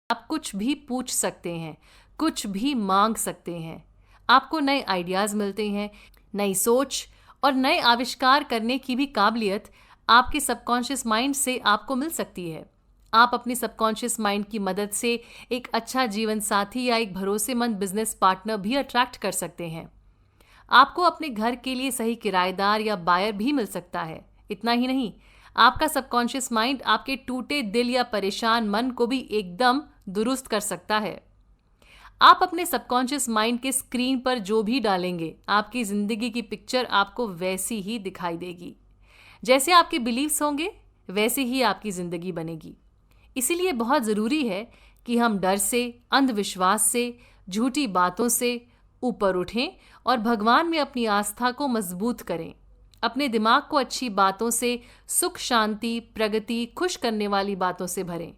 आप कुछ भी पूछ सकते हैं, कुछ भी मांग सकते हैं। आपको नए आइडियाज़ मिलते हैं, नई सोच और नए आविष्कार करने की भी काबिलियत आपके सबकॉन्शियस माइंड से आपको मिल सकती है। आप अपने सबकॉन्शियस माइंड की मदद से एक अच्छा जीवन साथी या एक भरोसेमंद बिजनेस पार्टनर भी अट्रैक्ट कर सकते हैं। आपको अपने घर के लिए सही किराएदार या बायर भी मिल सकता है। इतना ही नहीं, आपका सबकॉन्शियस माइंड आपके टूटे दिल या परेशान मन को भी एकदम दुरुस्त कर सकता है। आप अपने सबकॉन्शियस माइंड के स्क्रीन पर जो भी डालेंगे, आपकी जिंदगी की पिक्चर आपको वैसी ही दिखाई देगी। जैसे आपके बिलीव्स होंगे, वैसे ही आपकी जिंदगी बनेगी। इसीलिए बहुत ज़रूरी है कि हम डर से, अंधविश्वास से, झूठी बातों से ऊपर उठें और भगवान में अपनी आस्था को मजबूत करें। अपने दिमाग को अच्छी बातों से, सुख, शांति, प्रगति, खुश करने वाली बातों से भरें।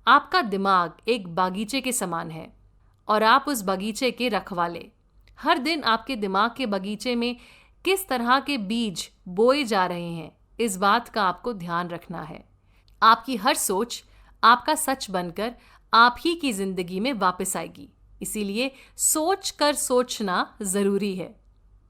आपका दिमाग एक बागीचे के समान है और आप उस बगीचे के रखवाले। हर दिन आपके दिमाग के बगीचे में किस तरह के बीज बोए जा रहे हैं, इस बात का आपको ध्यान रखना है। आपकी हर सोच आपका सच बनकर आप ही की जिंदगी में वापस आएगी। इसीलिए सोच कर सोचना जरूरी है।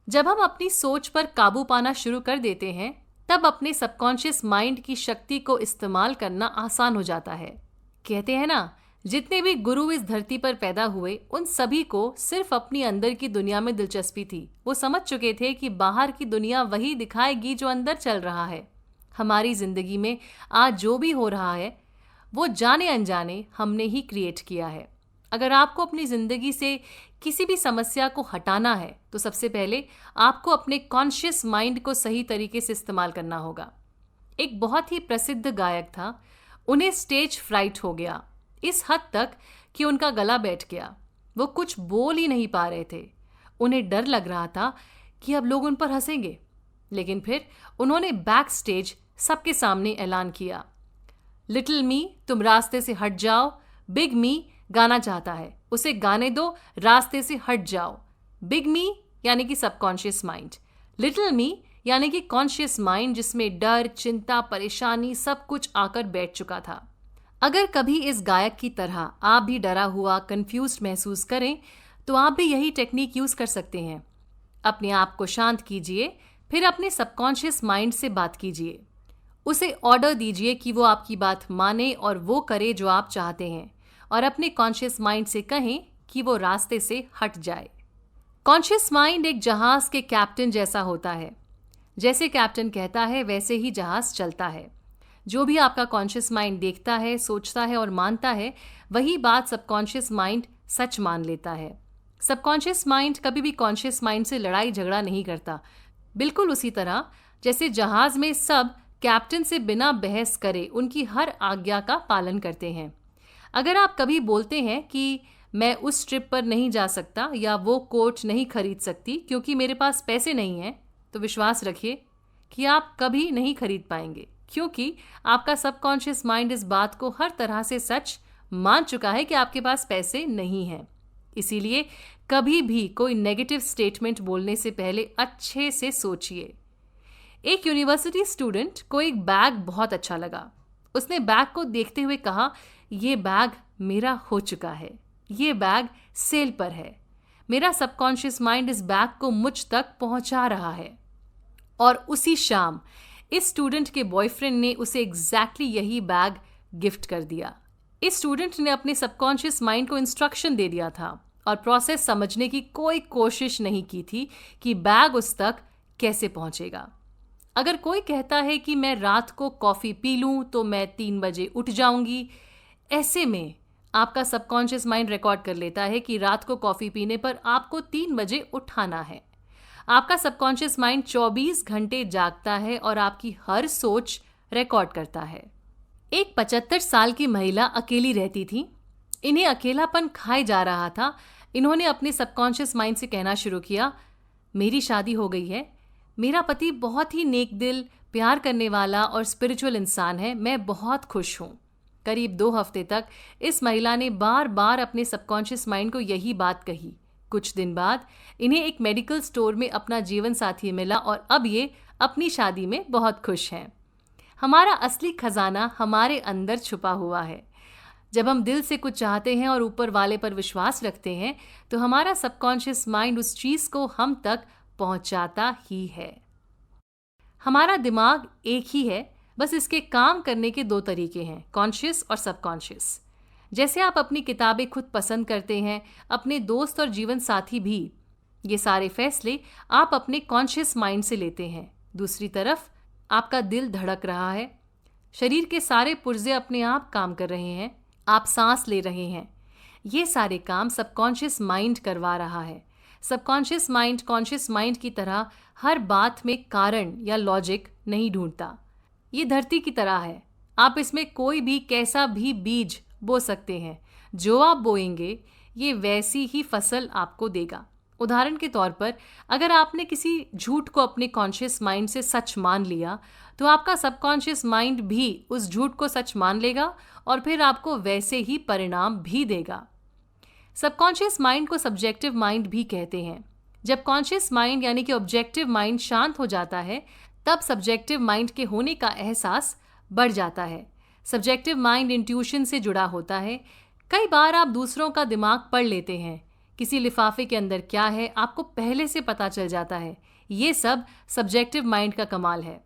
जब हम अपनी सोच पर काबू पाना शुरू कर देते हैं, तब अपने सबकॉन्शियस माइंड की शक्ति को इस्तेमाल करना आसान हो जाता है। कहते हैं ना, जितने भी गुरु इस धरती पर पैदा हुए, उन सभी को सिर्फ अपनी अंदर की दुनिया में दिलचस्पी थी। वो समझ चुके थे कि बाहर की दुनिया वही दिखाएगी जो अंदर चल रहा है। हमारी जिंदगी में आज जो भी हो रहा है, वो जाने अनजाने हमने ही क्रिएट किया है। अगर आपको अपनी जिंदगी से किसी भी समस्या को हटाना है, तो सबसे पहले आपको अपने कॉन्शियस माइंड को सही तरीके से इस्तेमाल करना होगा। एक बहुत ही प्रसिद्ध गायक था, उन्हें स्टेज फ्राइट हो गया, इस हद तक कि उनका गला बैठ गया। वो कुछ बोल ही नहीं पा रहे थे। उन्हें डर लग रहा था कि अब लोग उन पर हंसेंगे। लेकिन फिर उन्होंने बैक स्टेज सबके सामने ऐलान किया, लिटिल मी, तुम रास्ते से हट जाओ। बिग मी गाना चाहता है, उसे गाने दो, रास्ते से हट जाओ। बिग मी यानी कि सबकॉन्शियस माइंड, लिटिल मी यानी कि कॉन्शियस माइंड, जिसमें डर, चिंता, परेशानी सब कुछ आकर बैठ चुका था। अगर कभी इस गायक की तरह आप भी डरा हुआ, कंफ्यूज्ड महसूस करें, तो आप भी यही टेक्निक यूज कर सकते हैं। अपने आप को शांत कीजिए, फिर अपने सबकॉन्शियस माइंड से बात कीजिए। उसे ऑर्डर दीजिए कि वो आपकी बात माने और वो करे जो आप चाहते हैं, और अपने कॉन्शियस माइंड से कहें कि वो रास्ते से हट जाए। कॉन्शियस माइंड एक जहाज के कैप्टन जैसा होता है। जैसे कैप्टन कहता है, वैसे ही जहाज चलता है। जो भी आपका कॉन्शियस माइंड देखता है, सोचता है और मानता है, वही बात सबकॉन्शियस माइंड सच मान लेता है। सबकॉन्शियस माइंड कभी भी कॉन्शियस माइंड से लड़ाई झगड़ा नहीं करता। बिल्कुल उसी तरह जैसे जहाज में सब कैप्टन से बिना बहस करे उनकी हर आज्ञा का पालन करते हैं। अगर आप कभी बोलते हैं कि मैं उस ट्रिप पर नहीं जा सकता या वो कोट नहीं खरीद सकती क्योंकि मेरे पास पैसे नहीं हैं, तो विश्वास रखिए कि आप कभी नहीं खरीद पाएंगे, क्योंकि आपका सबकॉन्शियस माइंड इस बात को हर तरह से सच मान चुका है कि आपके पास पैसे नहीं हैं। इसीलिए कभी भी कोई नेगेटिव स्टेटमेंट बोलने से पहले अच्छे से सोचिए। एक यूनिवर्सिटी स्टूडेंट को एक बैग बहुत अच्छा लगा। उसने बैग को देखते हुए कहा, ये बैग मेरा हो चुका है, ये बैग सेल पर है। मेरा सबकॉन्शियस माइंड इस बैग को मुझ तक पहुंचा रहा है। और उसी शाम इस स्टूडेंट के बॉयफ्रेंड ने उसे एग्जैक्टली यही बैग गिफ्ट कर दिया। इस स्टूडेंट ने अपने सबकॉन्शियस माइंड को इंस्ट्रक्शन दे दिया था और प्रोसेस समझने की कोई कोशिश नहीं की थी कि बैग उस तक कैसे पहुंचेगा। अगर कोई कहता है कि मैं रात को कॉफ़ी पी लूँ तो मैं 3 बजे उठ जाऊंगी, ऐसे में आपका सबकॉन्शियस माइंड रिकॉर्ड कर लेता है कि रात को कॉफ़ी पीने पर आपको 3 बजे उठाना है। आपका सबकॉन्शियस माइंड 24 घंटे जागता है और आपकी हर सोच रिकॉर्ड करता है। एक 75 साल की महिला अकेली रहती थी। इन्हें अकेलापन खाए जा रहा था। इन्होंने अपने सबकॉन्शियस माइंड से कहना शुरू किया, मेरी शादी हो गई है, मेरा पति बहुत ही नेक दिल, प्यार करने वाला और स्पिरिचुअल इंसान है, मैं बहुत खुश हूँ। करीब 2 हफ्ते तक इस महिला ने बार बार अपने सबकॉन्शियस माइंड को यही बात कही। कुछ दिन बाद इन्हें एक मेडिकल स्टोर में अपना जीवन साथी मिला और अब ये अपनी शादी में बहुत खुश हैं। हमारा असली खजाना हमारे अंदर छुपा हुआ है। जब हम दिल से कुछ चाहते हैं और ऊपर वाले पर विश्वास रखते हैं तो हमारा सबकॉन्शियस माइंड उस चीज को हम तक पहुंचाता ही है। हमारा दिमाग एक ही है, बस इसके काम करने के दो तरीके हैं, कॉन्शियस और सबकॉन्शियस। जैसे आप अपनी किताबें खुद पसंद करते हैं, अपने दोस्त और जीवन साथी भी, ये सारे फैसले आप अपने कॉन्शियस माइंड से लेते हैं। दूसरी तरफ आपका दिल धड़क रहा है, शरीर के सारे पुर्जे अपने आप काम कर रहे हैं, आप सांस ले रहे हैं, ये सारे काम सबकॉन्शियस माइंड करवा रहा है। सबकॉन्शियस माइंड कॉन्शियस माइंड की तरह हर बात में कारण या लॉजिक नहीं ढूंढता। ये धरती की तरह है, आप इसमें कोई भी कैसा भी बीज बो सकते हैं, जो आप बोएंगे ये वैसी ही फसल आपको देगा। उदाहरण के तौर पर अगर आपने किसी झूठ को अपने कॉन्शियस माइंड से सच मान लिया तो आपका सबकॉन्शियस माइंड भी उस झूठ को सच मान लेगा और फिर आपको वैसे ही परिणाम भी देगा। सबकॉन्शियस माइंड को सब्जेक्टिव माइंड भी कहते हैं। जब कॉन्शियस माइंड यानी कि ऑब्जेक्टिव माइंड शांत हो जाता है तब सब्जेक्टिव माइंड के होने का एहसास बढ़ जाता है। सब्जेक्टिव माइंड इंट्यूशन से जुड़ा होता है। कई बार आप दूसरों का दिमाग पढ़ लेते हैं, किसी लिफाफे के अंदर क्या है आपको पहले से पता चल जाता है। ये सब सब्जेक्टिव माइंड का कमाल है।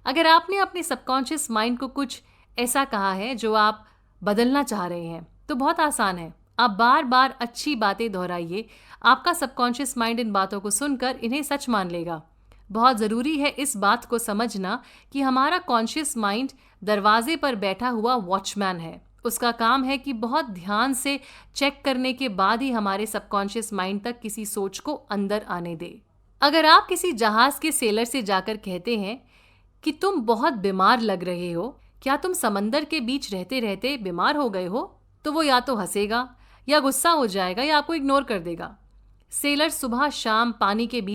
अगर आपने अपने सबकॉन्शियस माइंड को कुछ ऐसा कहा है जो आप बदलना चाह रहे हैं तो बहुत आसान है, आप बार बार अच्छी बातें दोहराइए, आपका सबकॉन्शियस माइंड इन बातों को सुनकर इन्हें सच मान लेगा। बहुत ज़रूरी है इस बात को समझना कि हमारा कॉन्शियस माइंड दरवाजे पर बैठा हुआ वॉचमैन है। उसका काम है कि बहुत ध्यान से चेक करने के बाद ही हमारे सबकॉन्शियस माइंड तक किसी सोच को अंदर आने दे। अगर आप किसी जहाज के सेलर से जाकर कहते हैं कि तुम बहुत बीमार लग रहे हो, क्या तुम समंदर के बीच रहते रहते बीमार हो गए हो, तो वो या तो हंसेगा या गुस्सा हो जाएगा या आपको इग्नोर कर देगा। सेलर सुबह शाम पानी के बीच